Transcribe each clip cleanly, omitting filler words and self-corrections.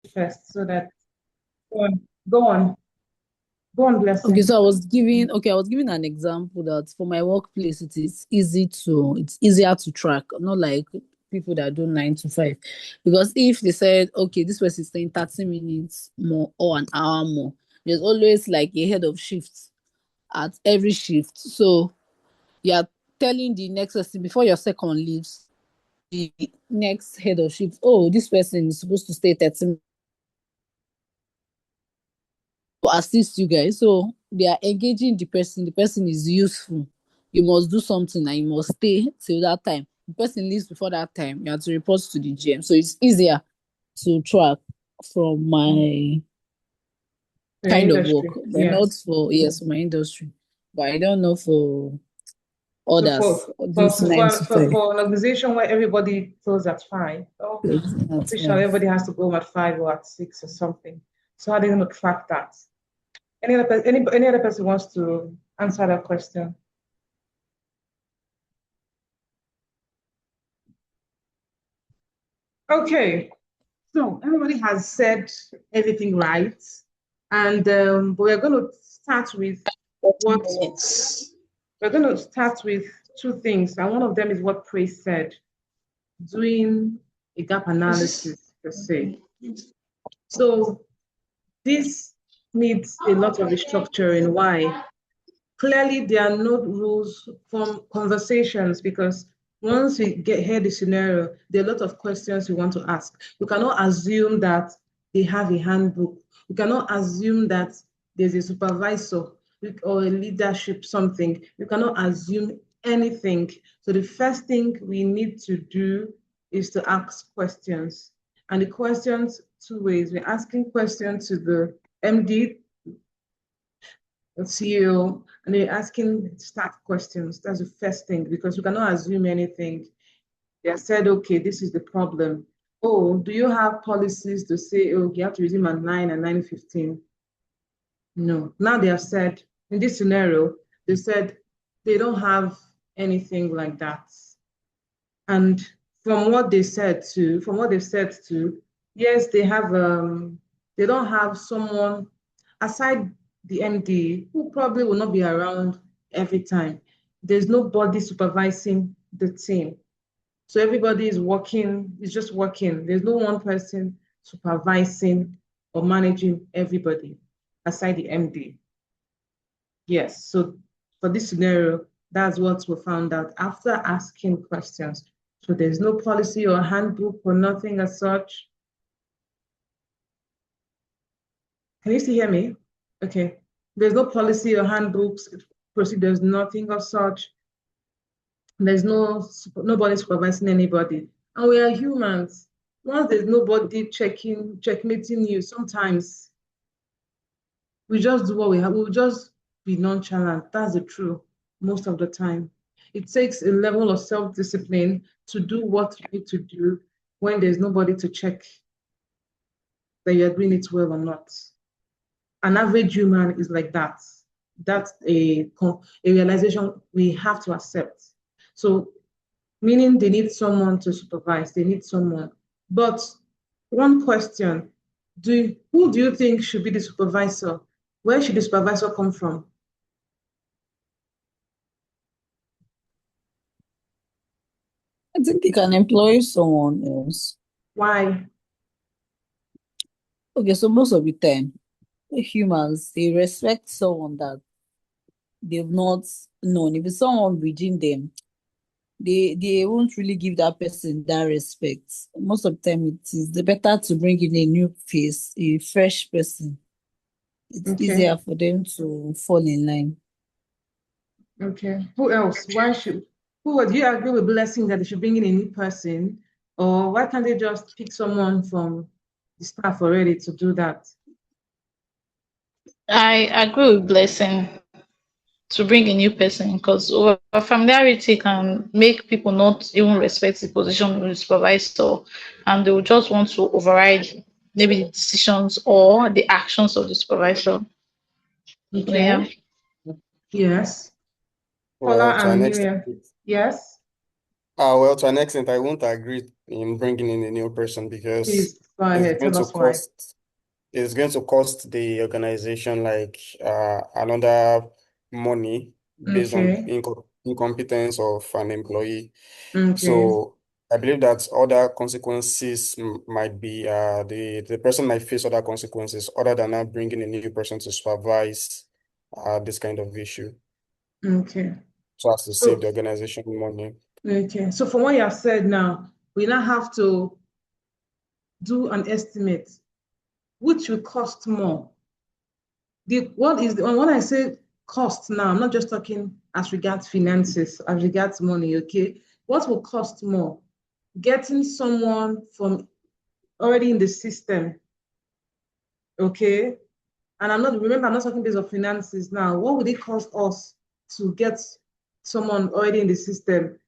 first so that go on, go on, go on, Okay, Blessing. so I was giving an example that for my workplace it's easier to track, not like people that do 9 to 5. Because if they said, okay, this person is staying 30 minutes more or an hour more, there's always like a head of shift at every shift. So you're telling the next person before your second leaves, the next head of shift, oh, this person is supposed to stay 30 minutes to assist you guys. So they are engaging the person is useful. You must do something and you must stay till that time. The person leaves before that time, you have to report to the GM. So it's easier to track from my The kind of work, industry, but not yes. for, yes, for my industry. But I don't know for So others, for this for nine for, to for, five. for an organization where everybody closes at 5, oh, That's officially fine. everybody has to go at 5 or at 6 or something. So how are they going to track that? Any other person wants to answer that question? Okay, so everybody has said everything right, and but what we're going to start with two things, and one of them is what Praise said, doing a gap analysis per se. So this needs a lot of restructuring. Why? Clearly, there are no rules from conversations because once we get here the scenario, there are a lot of questions we want to ask. We cannot assume that they have a handbook. We cannot assume that there's a supervisor or a leadership something. We cannot assume anything. So the first thing we need to do is to ask questions. And the questions two ways. We're asking questions to the MD, CEO, and they're asking staff questions. That's the first thing because we cannot assume anything. They have said, okay, this is the problem. Oh, do you have policies to say, oh, you have to resume at 9 and 9:15? No. Now they have said, in this scenario, they said they don't have anything like that. And from what they said to, yes, they don't have someone aside the MD who probably will not be around every time. There's nobody supervising the team. So everybody is working, is just working. There's no one person supervising or managing everybody aside the MD. Yes. So for this scenario, that's what we found out after asking questions. So there's no policy or handbook or nothing as such. Can you still hear me? Okay. There's no policy or handbooks, procedures, nothing of such. There's nobody supervising anybody. And we are humans. Once there's nobody checkmating you, sometimes we just do what we have. We'll just be nonchalant. That's the truth most of the time. It takes a level of self-discipline to do what you need to do when there's nobody to check that you're doing it well or not. An average human is like that. That's a realization we have to accept. So, meaning they need someone to supervise, they need someone. But one question, who do you think should be the supervisor? Where should the supervisor come from? I think you can employ someone else. Why? Okay, so most of the time, humans, they respect someone that they've not known. If it's someone within them, they won't really give that person that respect. Most of the time, it is the better to bring in a new face, a fresh person. It's Okay. easier for them to fall in line. Okay. Who else? Do you agree with Blessing that they should bring in a new person? Or why can't they just pick someone from the staff already to do that? I agree with Blessing to bring a new person because over familiarity can make people not even respect the position of the supervisor and they will just want to override maybe the decisions or the actions of the supervisor. So yeah. Okay. Yes. Paula Well, to an and extent, Miriam. Yes. well, to an extent, I won't agree in bringing in a new person because Please. Go It's ahead, going tell to us why. cost the organization like another money based on Okay, incompetence of an employee. okay, So I believe that other consequences might be the person might face other consequences other than not bringing a new person to supervise this kind of issue, okay. so as to save So, the organization money. okay. So from what you have said now, we now have to do an estimate, which will cost more. When I say cost now, I'm not just talking as regards finances, as regards money, okay? What will cost more? Getting someone from already in the system, okay? And I'm not talking based on finances now. What would it cost us to get someone already in the system?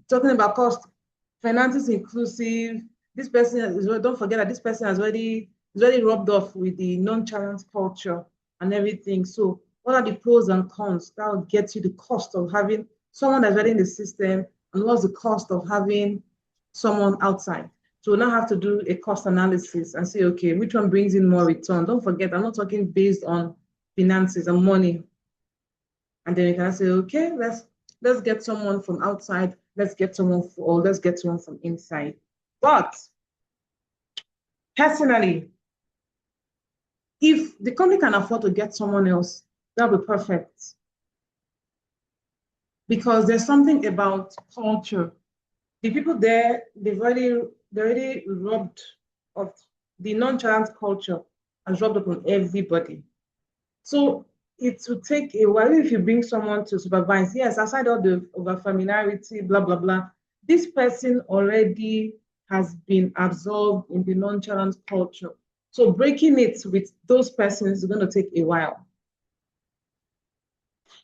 Talking about cost, finances inclusive. This person don't forget that this person is already rubbed off with the nonchalant culture and everything. So what are the pros and cons? That will get you the cost of having someone that's already in the system, and what's the cost of having someone outside. So we now have to do a cost analysis and say, okay, which one brings in more return? Don't forget, I'm not talking based on finances and money. And then you can say, okay, let's get someone from outside, let's get someone from inside. But personally, if the company can afford to get someone else, that'll be perfect. Because there's something about culture. The people there, they're already rubbed of the nonchalant culture has rubbed up on everybody. So it will take a while if you bring someone to supervise. Yes, aside all the over familiarity, blah blah blah, this person already has been absorbed in the nonchalant culture. So breaking it with those persons is going to take a while.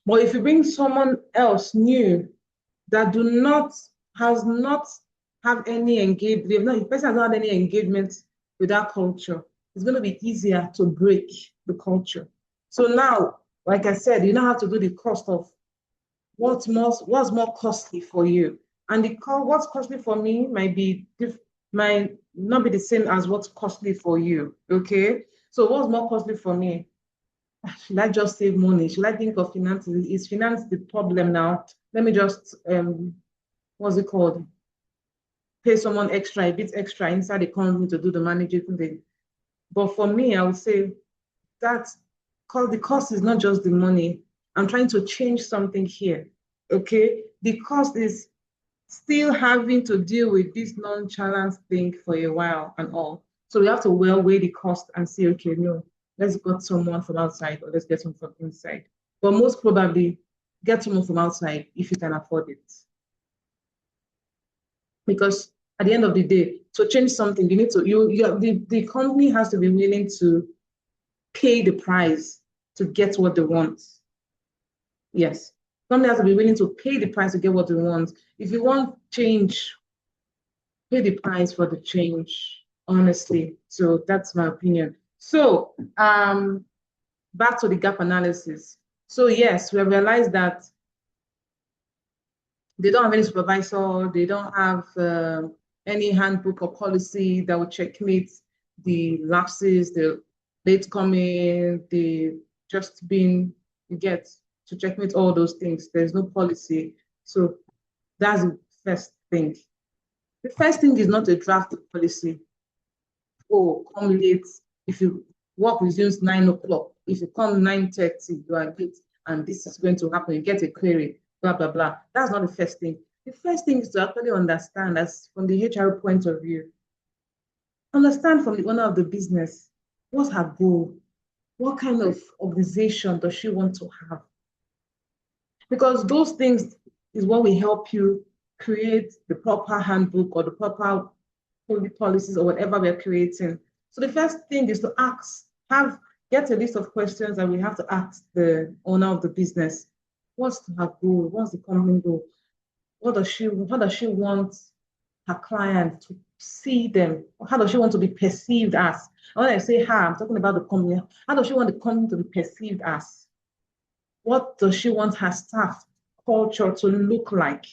But if you bring someone else new that has not have any engagement, the person has not had any engagement with that culture, it's going to be easier to break the culture. So now, like I said, you now have to do the cost of what's more costly for you, and what's costly for me might not be the same as what's costly for you. Okay, so what's more costly for me? Should I just save money? Should I think of finances? Is finance the problem now? Let me just what's it called? Pay someone extra, a bit extra inside the company to do the managing thing. But for me, I would say that the cost is not just the money. I'm trying to change something here. Okay, the cost is still having to deal with this nonchalant thing for a while and all. So we have to well weigh the cost and say, okay, no, let's get someone from outside or let's get someone from inside. But most probably, get someone from outside if you can afford it. Because at the end of the day, to change something, you need to the company has to be willing to pay the price to get what they want. Yes. Company has to be willing to pay the price to get what they want. If you want change, pay the price for the change, honestly. So that's my opinion. So back to the gap analysis. So yes, we have realized that they don't have any supervisor, they don't have any handbook or policy that would checkmate the lapses, the late coming, the just being, you get to checkmate all those things. There's no policy. So that's the first thing. The first thing is not a draft policy. Oh, come late. If you work resumes 9 o'clock, if you come 9:30, you are late, and this is going to happen. You get a query, blah blah blah. That's not the first thing. The first thing is to actually understand, as from the HR point of view, understand from the owner of the business, what's her goal? What kind of organization does she want to have? Because those things is what will help you create the proper handbook or the proper policies or whatever we're creating. So the first thing is to get a list of questions that we have to ask the owner of the business. What's her goal? What's the company goal? How does she want her client to see them? How does she want to be perceived as? And when I say her, I'm talking about the company. How does she want the company to be perceived as? What does she want her staff culture to look like?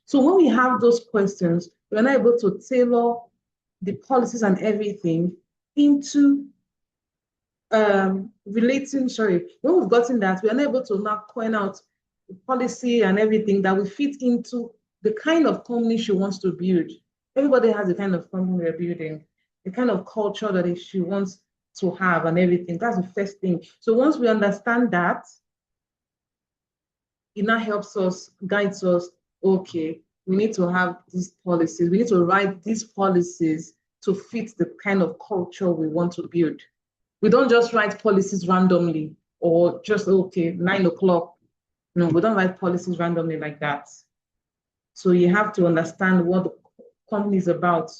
So when we have those questions, we're not able to tailor the policies and everything into relating, sorry, when we've gotten that, we are able to now point out the policy and everything that will fit into the kind of company she wants to build. Everybody has the kind of company they're building, the kind of culture that she wants to have and everything. That's the first thing. So once we understand that, it now helps us, guides us, okay, we need to have these policies, we need to write these policies to fit the kind of culture we want to build. We don't just write policies randomly or just, okay, 9 o'clock. No, we don't write policies randomly like that. So you have to understand what the company is about.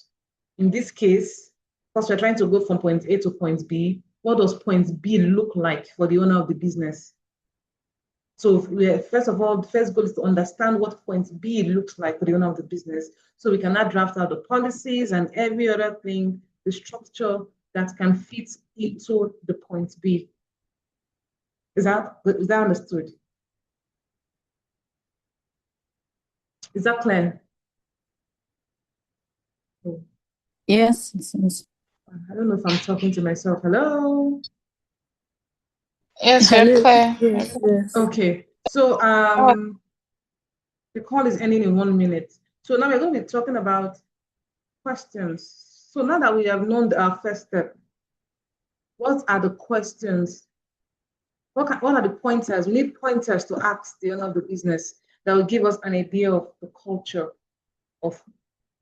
In this case, because we're trying to go from point A to point B, what does point B look like for the owner of the business? So first of all, the first goal is to understand what point B looks like for the owner of the business. So we can now draft out the policies and every other thing, the structure that can fit into the point B. Is that understood? Is that clear? Oh, Yes, yes. I don't know if I'm talking to myself. Hello? Yes, you're Hello. clear. Yes, yes. Okay. So the call is ending in 1 minute. So now we're going to be talking about questions. So now that we have known our first step, what are the questions? What are the pointers? We need pointers to ask the owner of the business that will give us an idea of the culture of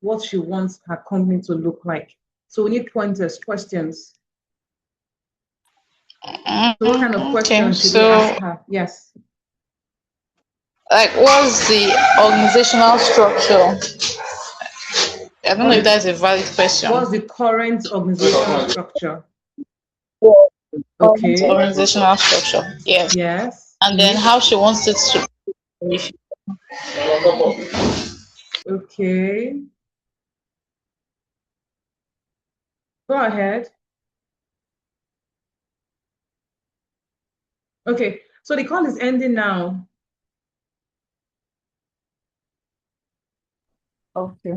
what she wants her company to look like. So we need pointers, questions. So what kind of Okay, questions should we so ask her? Yes. like what's the organizational structure? I don't know if that's a valid question. What's the current organizational structure? Current Okay. organizational structure, yes. Yes. And then how she wants it to. Okay. Go ahead. Okay. So the call is ending now. Okay.